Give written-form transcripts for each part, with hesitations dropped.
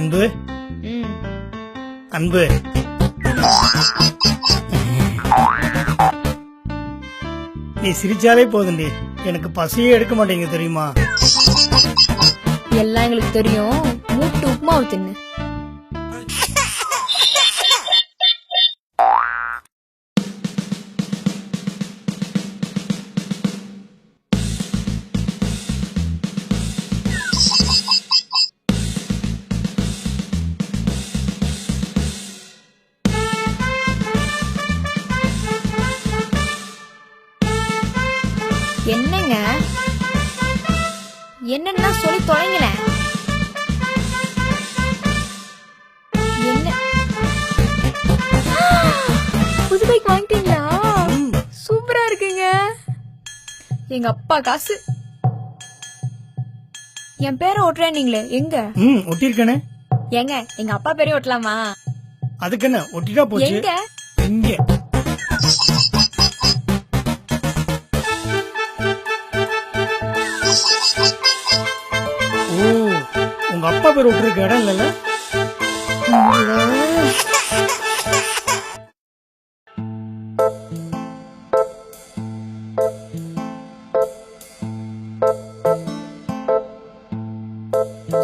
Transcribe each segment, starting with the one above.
அன்பு அன்பு நீ சிரிச்சாலே போதுண்டி, எனக்கு பசியே எடுக்க மாட்டேங்குது தெரியுமா? எல்லாம் எங்களுக்கு தெரியும். மூட்டு உப்புமாவை தின்னு. என்னங்க என்னன்னா சொல்லி தொலைங்கள. என்ன புது பைக் வாங்கிட்டீங்களா? சூப்பரா இருக்குங்க. எங்க அப்பா காசு. என் பேரை ஒட்டுறேன்னீங்களே, எங்க? ஒட்டிருக்கனே. ஏங்க எங்க அப்பா பேரையும் ஒட்டலாமா? அதுக்கு என்ன, ஒட்டிட்டா போச்சு. எங்க? இங்க. ஓ, உங்க அப்பா பேர் ஒட்டிருக்க இடம் இல்ல?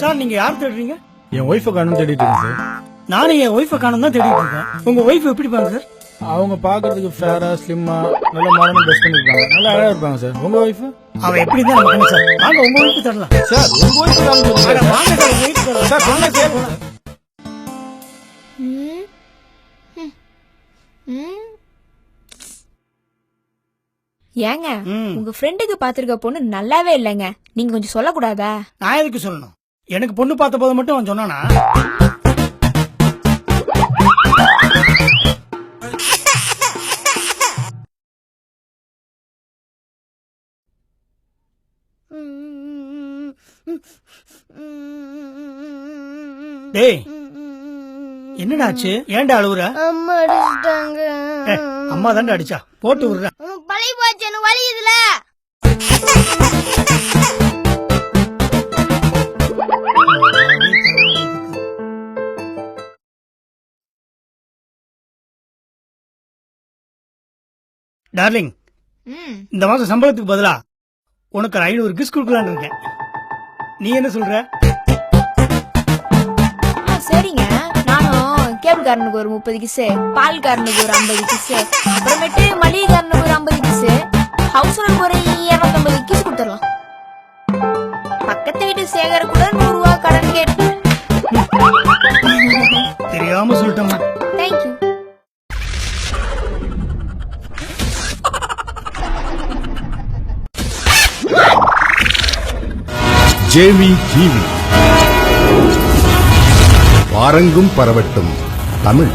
சார், நீங்க யார் தேடுறீங்க? என் ஒய்ஃபை காணும் தேடிட்டு இருக்கேன் சார். நானும் என் ஒய்ஃபை காணும் தான் தேடிட்டு இருக்கேன். உங்க ஒய்ஃப் எப்படி பாருங்க சார்? அவங்க பாக்குறதுக்கு ஃபேரா ஸ்லிம்மா நல்ல மாடர்ன் ட்ரெஸ் பண்ணிருக்காங்க, நல்லா அழகா இருப்பாங்க சார். உங்க ஒய்ஃப்? அவ எப்படி தான் நமக்கு சார். வாங்க உங்க ஒய்ஃப் தரலாம் சார். உங்க ஒய்ஃப் வாங்க சார், உங்க ஒய்ஃப் தரலாம் சார். சொன்னா கேளுங்க. ஏங்க உங்க ஃப்ரெண்டுக்கு பாத்துருக்க பொண்ணு நல்லாவே இல்லைங்க. நீங்க கொஞ்சம் சொல்லக்கூடாதா? நான் எதுக்கு சொல்லணும்? எனக்கு பொண்ணு பார்த்த போது மட்டும் அவன் சொன்னானா? டேய், என்னடா ஆச்சு? ஏன்டா அழுவுற? அம்மா அடிச்சிட்டாங்க. அம்மா தான்டா அடிச்சா, போட்டு விடுற. பழைய போச்சு, எனக்கு வலிக்குதுல. டார்லிங், இந்த மாசம் சம்பளத்துக்கு பதிலா உனக்கு 500 கிஸ் கொடுக்கலான்னு இருக்கேன். நீ என்ன சொல்ற? சரிங்க, நானும் கேபிள்காரனுக்கு ஒரு 30 கிஸ், பால்காரனுக்கு ஒரு 50 கிஸ், அப்புறமேட்டு மளிகைக்காரனுக்கு ஒரு 50 கிஸ், ஹவுஸ் ஓனருக்கு ஒரு 250 கிஸ் கொடுத்துடலாம். பக்கத்து வீட்டு சேகர் கூட 100 ரூபாய் கடன் கேட்டு. தெரியாம சொல்லிட்டோம். தேங்க்யூ. ஜேவி டிவி, வாரங்கும் பரவட்டும் தமிழ்.